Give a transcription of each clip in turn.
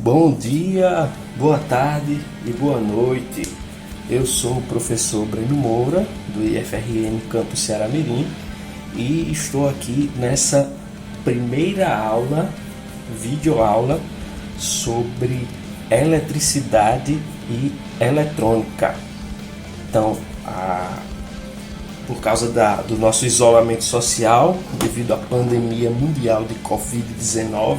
Bom dia, boa tarde e boa noite. Eu sou o professor Breno Moura, do IFRN Campus Ceará Mirim, e estou aqui nessa primeira aula, videoaula, sobre eletricidade e eletrônica. Então, por causa do nosso isolamento social, devido à pandemia mundial de Covid-19,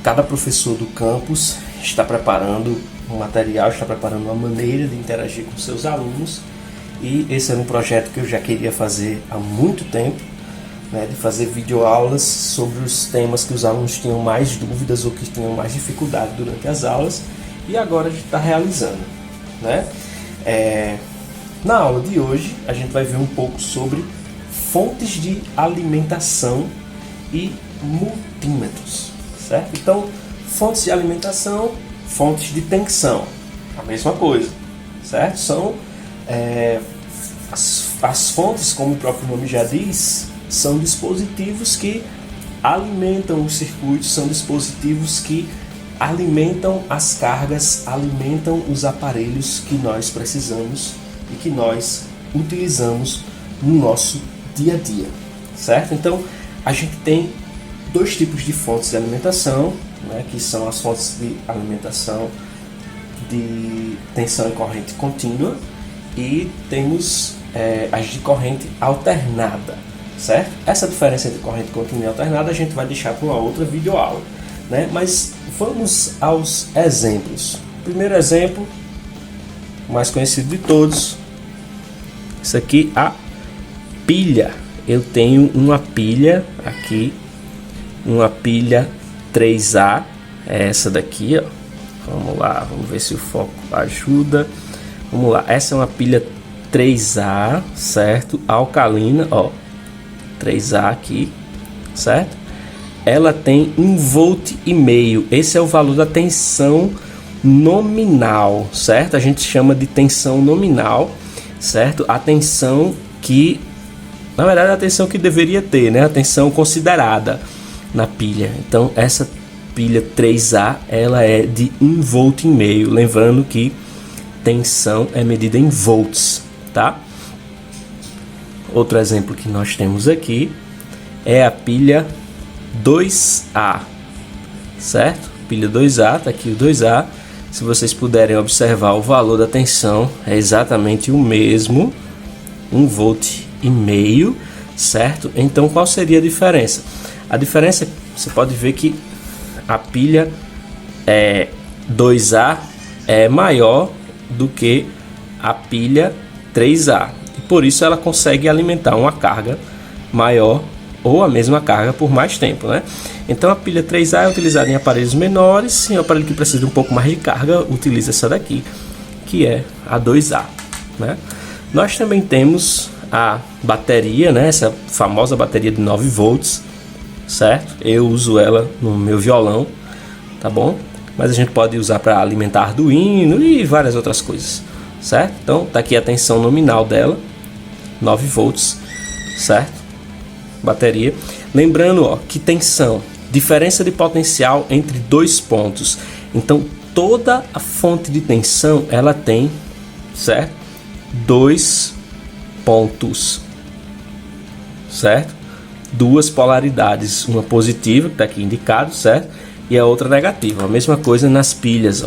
cada professor do campus está preparando um material, está preparando uma maneira de interagir com seus alunos, e esse era um projeto que eu já queria fazer há muito tempo, de fazer videoaulas sobre os temas que os alunos tinham mais dúvidas ou que tinham mais dificuldade durante as aulas, e agora a gente está realizando. Na aula de hoje a gente vai ver um pouco sobre fontes de alimentação e multímetros, certo? Então, fontes de alimentação, fontes de tensão, a mesma coisa, certo? São as fontes, como o próprio nome já diz, são dispositivos que alimentam os circuitos, são dispositivos que alimentam as cargas, alimentam os aparelhos que nós precisamos e que nós utilizamos no nosso dia a dia, certo? Então, a gente tem dois tipos de fontes de alimentação, que são as fontes de alimentação de tensão e corrente contínua, e temos as de corrente alternada, certo? Essa diferença entre corrente contínua e alternada a gente vai deixar para uma outra videoaula, Mas vamos aos exemplos. O primeiro exemplo, o mais conhecido de todos, isso aqui, a pilha. Eu tenho uma pilha aqui, uma pilha 3A, é essa daqui, ó. Vamos lá, vamos ver se o foco ajuda. Vamos lá, essa é uma pilha 3A, certo? Alcalina, ó, 3A aqui, certo? Ela tem 1,5 V. Esse é o valor da tensão nominal, certo? A gente chama de tensão nominal, certo? A tensão que, na verdade, a tensão que deveria ter, A tensão considerada na pilha. Então, essa pilha 3A, ela é de 1,5 V. Lembrando que tensão é medida em volts, tá? Outro exemplo que nós temos aqui é a pilha 2A, certo? Pilha 2A, tá aqui o 2A. Se vocês puderem observar, o valor da tensão é exatamente o mesmo, 1,5 V, certo? Então, qual seria a diferença? A diferença, você pode ver que a pilha 2A é maior do que a pilha 3A, e por isso ela consegue alimentar uma carga maior ou a mesma carga por mais tempo, Então a pilha 3A é utilizada em aparelhos menores, e o aparelho que precisa de um pouco mais de carga utiliza essa daqui, que é a 2A, Nós também temos a bateria, essa famosa bateria de 9 volts, certo? Eu uso ela no meu violão, tá bom? Mas a gente pode usar para alimentar Arduino e várias outras coisas, certo? Então tá aqui a tensão nominal dela, 9 volts, certo? Bateria. Lembrando, que tensão, diferença de potencial entre dois pontos. Então toda a fonte de tensão ela tem, certo? Dois pontos, certo? Duas polaridades, uma positiva, que está aqui indicado, certo? E a outra negativa. A mesma coisa nas pilhas,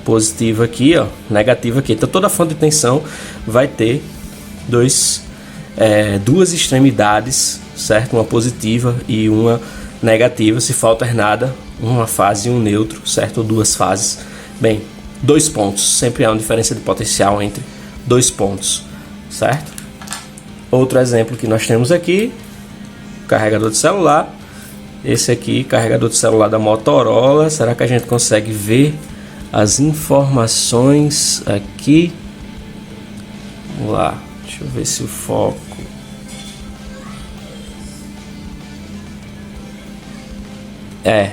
positiva aqui, negativa aqui. Então toda fonte de tensão vai ter duas extremidades, certo? Uma positiva e uma negativa. Se for alternada, uma fase e um neutro, certo? Ou duas fases. Bem, dois pontos. Sempre há uma diferença de potencial entre dois pontos, certo? Outro exemplo que nós temos aqui, carregador de celular. Esse aqui, carregador de celular da Motorola. Será que a gente consegue ver as informações aqui? Vamos lá, deixa eu ver se o foco...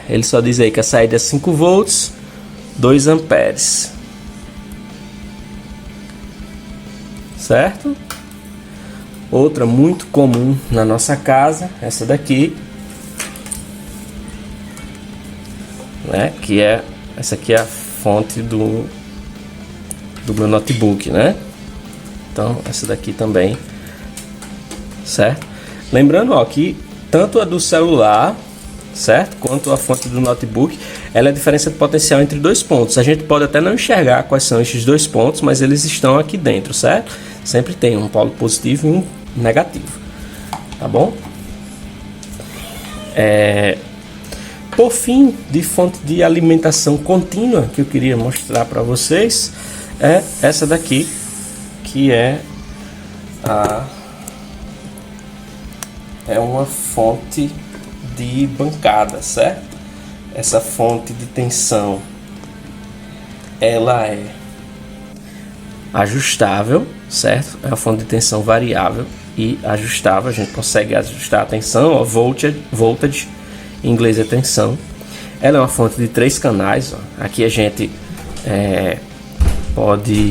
ele só diz aí que a saída é 5 volts, 2 amperes. Certo? Outra muito comum na nossa casa, essa daqui. né? Que é essa aqui é a fonte do meu notebook, né? Então essa daqui também, certo? Lembrando, ó, que tanto a do celular, certo, quanto a fonte do notebook, ela é a diferença de potencial entre dois pontos. A gente pode até não enxergar quais são esses dois pontos, mas eles estão aqui dentro, certo? Sempre tem um polo positivo e um negativo, tá bom? Por fim, de fonte de alimentação contínua que eu queria mostrar para vocês é essa daqui, que é uma fonte de bancada, certo? Essa fonte de tensão, ela é ajustável, certo? É uma fonte de tensão variável e ajustável. A gente consegue ajustar a tensão, ó, voltage, em inglês é tensão. Ela é uma fonte de 3 canais, ó. Aqui a gente pode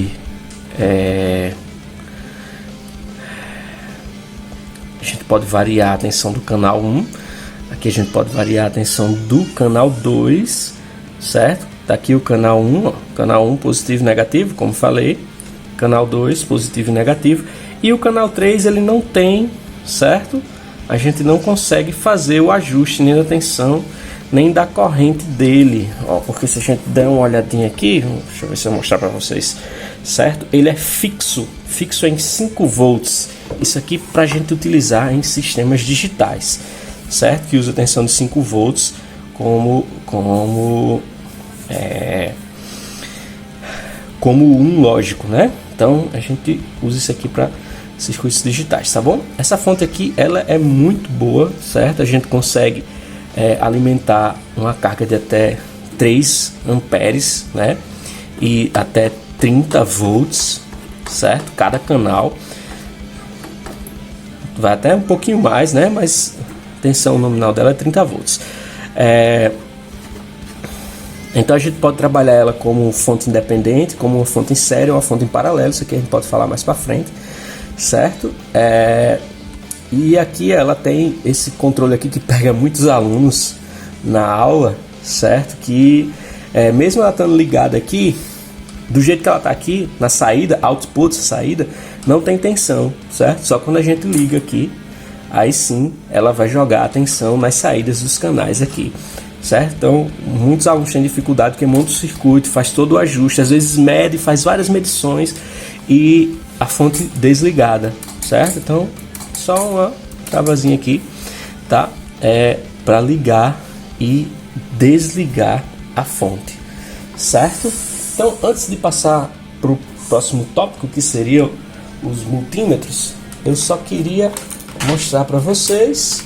variar a tensão do canal 1. Aqui a gente pode variar a tensão do canal 2, certo? Tá aqui o canal 1, ó. Canal 1 positivo e negativo, como falei. Canal 2 positivo e negativo. E o canal 3 ele não tem, certo? A gente não consegue fazer o ajuste nem da tensão, nem da corrente dele, ó, porque se a gente der uma olhadinha aqui, deixa eu ver se eu mostrar para vocês, certo? Ele é fixo em 5 volts. Isso aqui para a gente utilizar em sistemas digitais, certo? Que usa tensão de 5 volts como um lógico, né? Então a gente usa isso aqui para circuitos digitais, tá bom? Essa fonte aqui, ela é muito boa, certo? A gente consegue alimentar uma carga de até 3 amperes, né? E até 30 volts, certo? Cada canal. Vai até um pouquinho mais, né? Mas a tensão nominal dela é 30 volts. Então a gente pode trabalhar ela como fonte independente, como uma fonte em série ou uma fonte em paralelo. Isso aqui a gente pode falar mais para frente, certo? E aqui ela tem esse controle aqui que pega muitos alunos na aula, certo? Que mesmo ela estando ligada aqui, do jeito que ela está aqui, na saída, output, saída, não tem tensão, certo? Só quando a gente liga aqui, aí sim ela vai jogar a tensão nas saídas dos canais aqui, certo? Então muitos alunos têm dificuldade porque monta o circuito, faz todo o ajuste, às vezes mede, faz várias medições e a fonte desligada, certo? Então só uma travazinha aqui, tá? Para ligar e desligar a fonte, certo? Então, antes de passar para o próximo tópico, que seriam os multímetros, eu só queria mostrar para vocês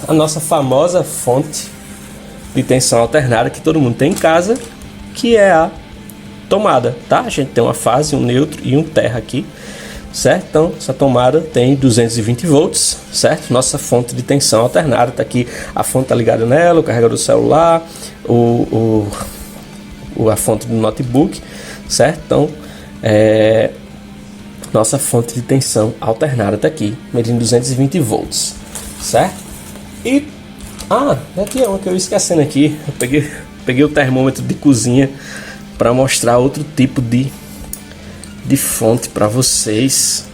a nossa famosa fonte de tensão alternada que todo mundo tem em casa, que é a tomada, tá? A gente tem uma fase, um neutro e um terra aqui, certo? Então, essa tomada tem 220 volts, certo? Nossa fonte de tensão alternada tá aqui, a fonte tá ligada nela, o carregador do celular, a fonte do notebook, certo? Então, nossa fonte de tensão alternada tá aqui, medindo 220 volts, certo? E aqui é uma que eu esquecendo aqui, eu peguei o termômetro de cozinha para mostrar outro tipo de fonte para vocês,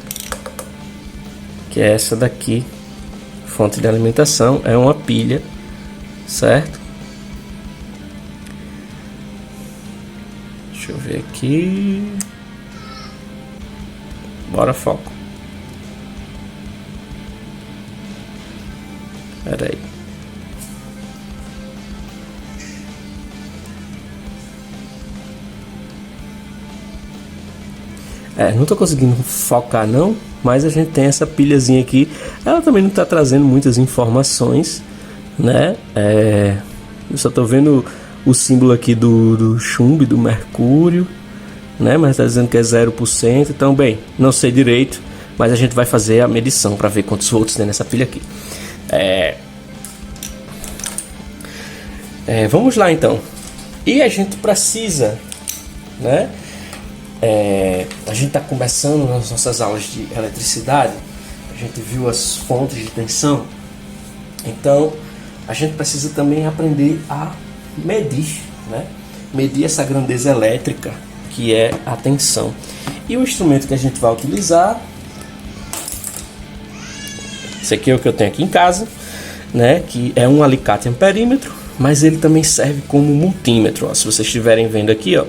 que é essa daqui, fonte de alimentação, é uma pilha, certo? Deixa eu ver aqui, bora foco, pera aí. Não tô conseguindo focar não, mas a gente tem essa pilhazinha aqui. Ela também não está trazendo muitas informações, né? Eu só tô vendo o símbolo aqui do chumbo, do mercúrio, né? Mas está dizendo que é 0%. Então, bem, não sei direito, mas a gente vai fazer a medição para ver quantos volts tem nessa pilha aqui. Vamos lá então. E a gente precisa, né? A gente está começando nas nossas aulas de eletricidade, a gente viu as fontes de tensão, então a gente precisa também aprender a medir, né? Medir essa grandeza elétrica que é a tensão. E o instrumento que a gente vai utilizar, esse aqui é o que eu tenho aqui em casa, né? Que é um alicate amperímetro, mas ele também serve como multímetro. Ó. Se vocês estiverem vendo aqui, ó,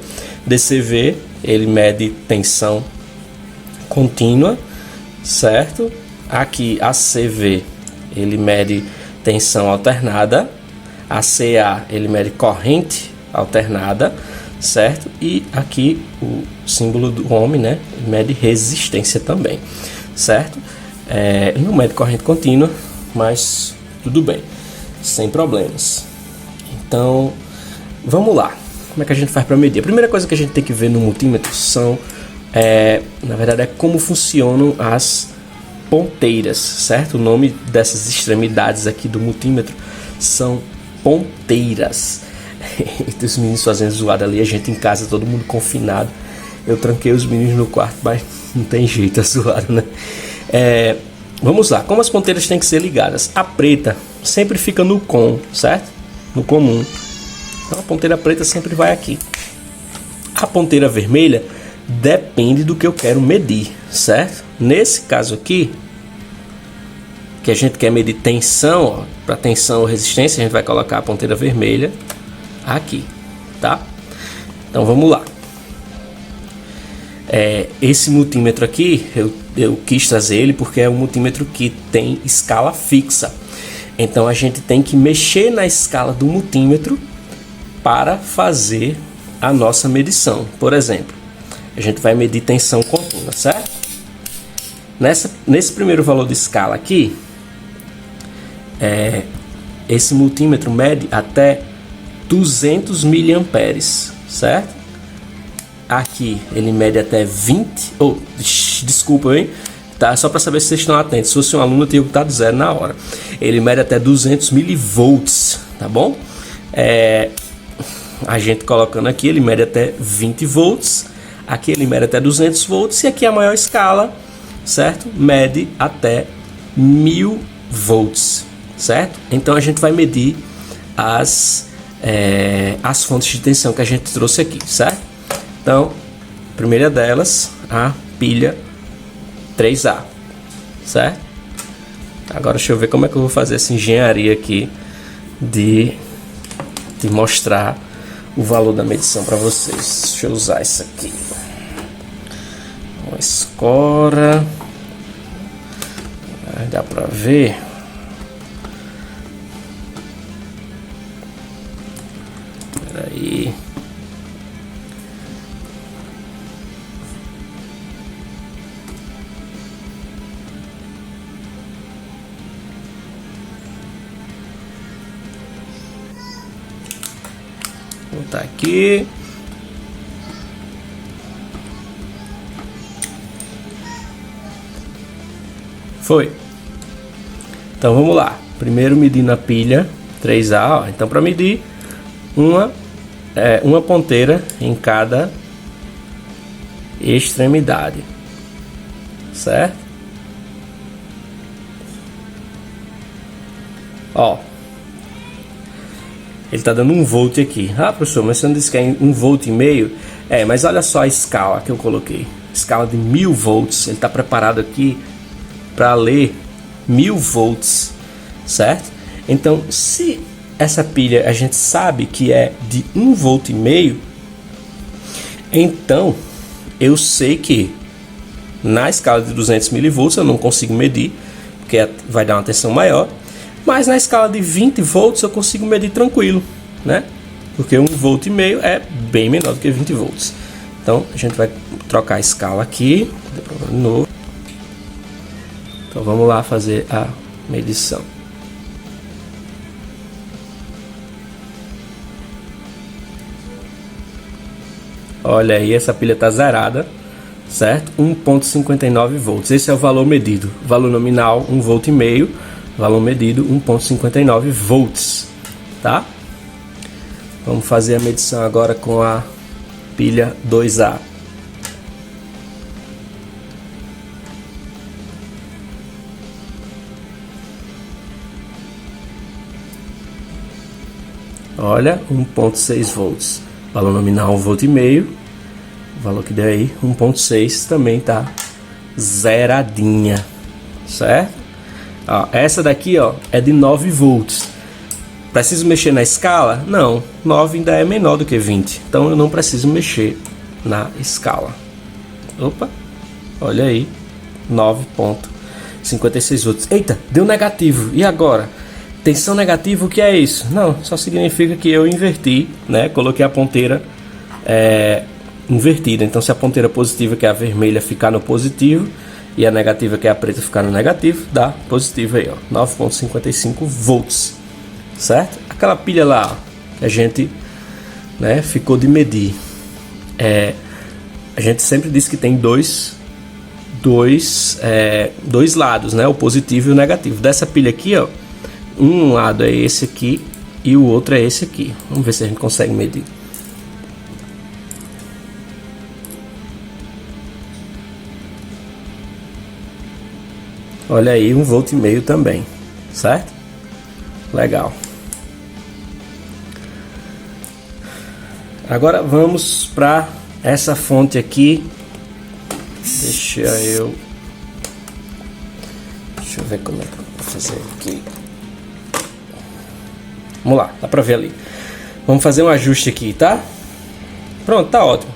DCV, ele mede tensão contínua, certo? Aqui a CV, ele mede tensão alternada. A CA, ele mede corrente alternada, certo? E aqui o símbolo do ohm, né? Mede resistência também, certo? Não mede corrente contínua, mas tudo bem, sem problemas. Então, vamos lá. Como é que a gente faz para medir? A primeira coisa que a gente tem que ver no multímetro são, na verdade, é como funcionam as ponteiras, certo? O nome dessas extremidades aqui do multímetro são ponteiras. E os meninos fazendo zoada ali, a gente em casa, todo mundo confinado. Eu tranquei os meninos no quarto, mas não tem jeito, é zoado, né? Vamos lá, como as ponteiras têm que ser ligadas? A preta sempre fica no com, certo? No comum. Então a ponteira preta sempre vai aqui. A ponteira vermelha depende do que eu quero medir, certo? Nesse caso aqui, que a gente quer medir tensão, para tensão ou resistência, a gente vai colocar a ponteira vermelha aqui, tá? Então vamos lá. Esse multímetro aqui, eu quis trazer ele porque é um multímetro que tem escala fixa. Então a gente tem que mexer na escala do multímetro para fazer a nossa medição. Por exemplo, a gente vai medir tensão contínua, certo? Nesse primeiro valor de escala aqui, esse multímetro mede até 200 miliamperes, certo? Aqui ele mede até 20, desculpa, hein? Tá? Só para saber se vocês estão atentos. Se fosse um aluno, eu teria botado zero na hora. Ele mede até 200 milivolts, tá bom? A gente colocando aqui, ele mede até 20 volts. Aqui ele mede até 200 volts. E aqui a maior escala, certo? Mede até 1000 volts, certo? Então a gente vai medir as fontes de tensão que a gente trouxe aqui, certo? Então, a primeira delas, a pilha 3A, certo? Agora deixa eu ver como é que eu vou fazer essa engenharia aqui de mostrar o valor da medição para vocês. Deixa eu usar isso aqui. Uma escora. Dá para ver. Peraí. Vou botar aqui. Foi. Então vamos lá. Primeiro medindo a pilha 3A. Ó. Então para medir uma ponteira em cada extremidade, certo? Ó. Ele está dando 1 volt aqui. Ah, professor, mas você não disse que é 1,5 volt? Mas olha só a escala que eu coloquei. Escala de 1000 volts. Ele está preparado aqui para ler 1000 volts, certo? Então, se essa pilha a gente sabe que é de 1,5 volt, então eu sei que na escala de 200 milivolts eu não consigo medir, porque vai dar uma tensão maior. Mas na escala de 20 volts eu consigo medir tranquilo, né? Porque 1,5 volt é bem menor do que 20 volts. Então a gente vai trocar a escala aqui. De novo. Então vamos lá fazer a medição. Olha aí, essa pilha está zerada, certo? 1,59 volts. Esse é o valor medido. Valor nominal 1,5 volt. Valor medido 1,59 volts, tá? Vamos fazer a medição agora com a pilha 2A. Olha, 1.6 volts. Valor nominal 1,5 volt. O valor que deu aí, 1.6, também tá zeradinha, certo? Ó, essa daqui, ó, é de 9 volts. Preciso mexer na escala? Não, 9 ainda é menor do que 20, então eu não preciso mexer na escala. Opa, olha aí, 9.56 volts. Eita, deu negativo, e agora? Tensão negativa, o que é isso? Não, só significa que eu inverti, né? Coloquei a ponteira invertida. Então, se a ponteira positiva, que é a vermelha, ficar no positivo e a negativa, que é a preta, ficar no negativo, dá positivo aí, ó, 9.55 volts, certo? Aquela pilha lá, ó, que a gente, né, ficou de medir, a gente sempre diz que tem dois lados, né, o positivo e o negativo. Dessa pilha aqui, ó, um lado é esse aqui e o outro é esse aqui. Vamos ver se a gente consegue medir. Olha aí, 1,5 volt também, certo? Legal. Agora vamos para essa fonte aqui. Deixa eu ver como é que eu vou fazer aqui. Vamos lá, dá pra ver ali. Vamos fazer um ajuste aqui, tá? Pronto, tá ótimo.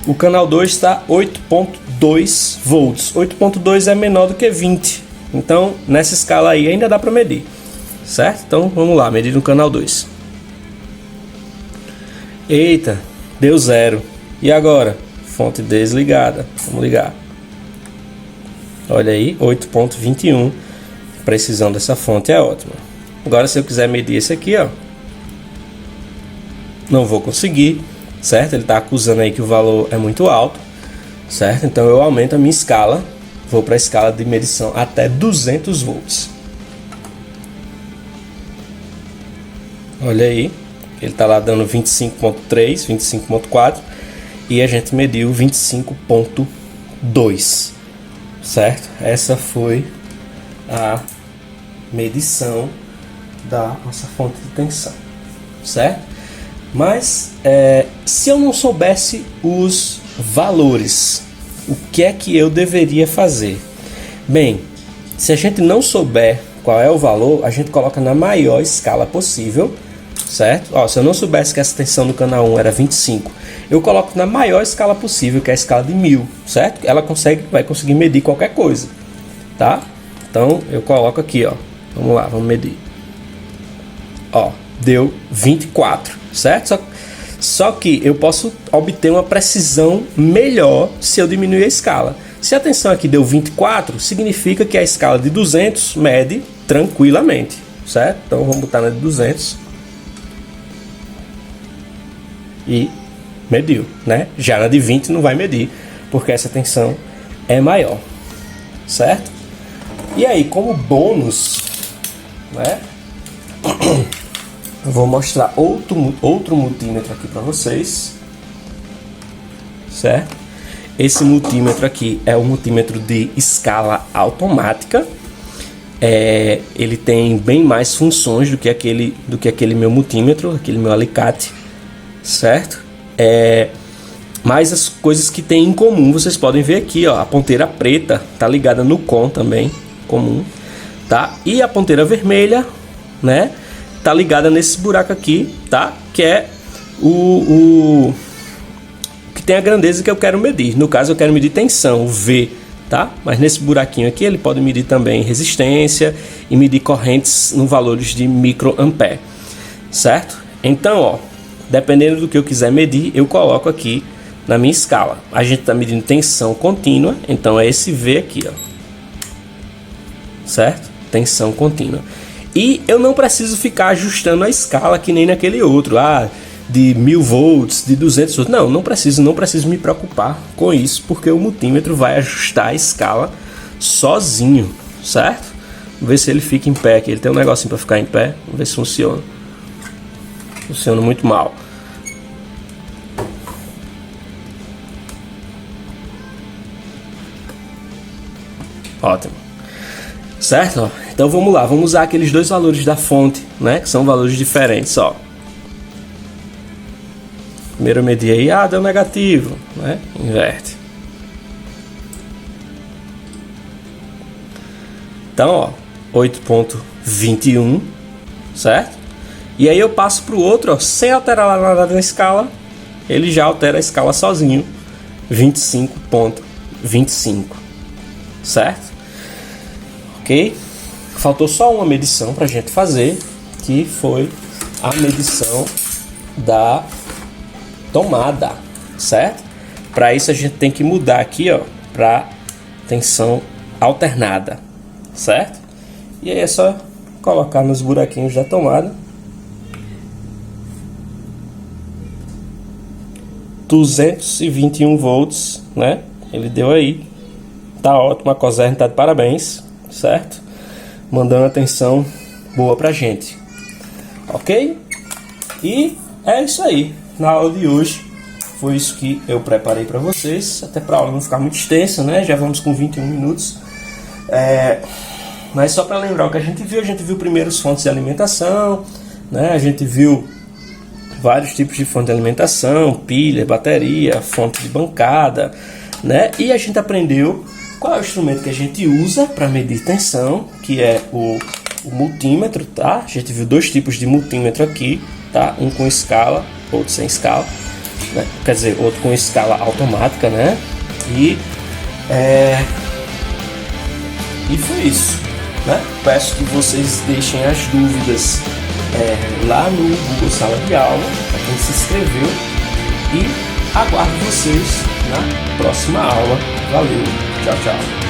O canal 2 está 8.2 volts. 8.2 é menor do que 20. Então, nessa escala aí ainda dá pra medir, certo? Então, vamos lá, medir no canal 2. Eita, deu 0. E agora? Fonte desligada. Vamos ligar. Olha aí, 8.21. A precisão dessa fonte é ótima. Agora, se eu quiser medir esse aqui, ó, não vou conseguir, certo? Ele está acusando aí que o valor é muito alto, certo? Então eu aumento a minha escala, vou para a escala de medição até 200 volts. Olha aí, ele está lá dando 25.3, 25.4 e a gente mediu 25.2, certo? Essa foi a medição da nossa fonte de tensão, certo? Mas se eu não soubesse os valores, o que é que eu deveria fazer? Bem, se a gente não souber qual é o valor, a gente coloca na maior escala possível, certo? Ó, se eu não soubesse que essa tensão do canal 1 era 25, eu coloco na maior escala possível, que é a escala de 1000, certo? Ela vai conseguir medir qualquer coisa, tá? Então eu coloco aqui, ó. Vamos lá, vamos medir. Ó, deu 24, certo? Só que eu posso obter uma precisão melhor se eu diminuir a escala. Se a tensão aqui deu 24, significa que a escala de 200 mede tranquilamente, certo? Então vamos botar na de 200 e mediu, né? Já na de 20 não vai medir, porque essa tensão é maior, certo? E aí, como bônus, né? Eu vou mostrar outro multímetro aqui para vocês, certo? Esse multímetro aqui é um multímetro de escala automática. Ele tem bem mais funções do que aquele meu multímetro, aquele meu alicate, certo? Mas as coisas que tem em comum vocês podem ver aqui, ó. A ponteira preta tá ligada no COM também, comum, tá? E a ponteira vermelha, né, tá ligada nesse buraco aqui, tá? Que é o que tem a grandeza que eu quero medir. No caso, eu quero medir tensão, o V, tá? Mas nesse buraquinho aqui ele pode medir também resistência e medir correntes no valores de microampere, certo? Então, ó, dependendo do que eu quiser medir, eu coloco aqui na minha escala. A gente está medindo tensão contínua, então é esse V aqui, ó, certo? Tensão contínua. E eu não preciso ficar ajustando a escala que nem naquele outro, de 1000 volts, de 200 volts. Não preciso me preocupar com isso, porque o multímetro vai ajustar a escala sozinho, certo? Vamos ver se ele fica em pé aqui. Ele tem um negocinho para ficar em pé, vamos ver se funciona. Funciona muito mal. Ótimo. Certo? Então vamos lá, vamos usar aqueles dois valores da fonte, né? Que são valores diferentes, ó. Primeiro eu medi aí, deu negativo, né? Inverte. Então, ó, 8.21, certo? E aí eu passo para o outro, ó, sem alterar nada na escala, ele já altera a escala sozinho, 25.25, certo? Ok? Faltou só uma medição para a gente fazer, que foi a medição da tomada, certo? Para isso a gente tem que mudar aqui, ó, para tensão alternada, certo? E aí é só colocar nos buraquinhos da tomada. 221 volts, né? Ele deu aí. Tá ótimo, a Cosern tá de parabéns, certo? Mandando atenção boa pra gente. Ok? E é isso aí. Na aula de hoje foi isso que eu preparei para vocês. Até para a aula não ficar muito extensa, né? Já vamos com 21 minutos. Mas só para lembrar o que a gente viu primeiro as fontes de alimentação, né? A gente viu vários tipos de fonte de alimentação, pilha, bateria, fonte de bancada, né? E a gente aprendeu qual é o instrumento que a gente usa para medir tensão, que é o multímetro, tá? A gente viu dois tipos de multímetro aqui, tá? Um com escala, outro sem escala, né? Quer dizer, outro com escala automática, né? E foi isso, né? Peço que vocês deixem as dúvidas lá no Google Sala de Aula, para quem se inscreveu, e aguardo vocês na próxima aula. Valeu, tchau, tchau.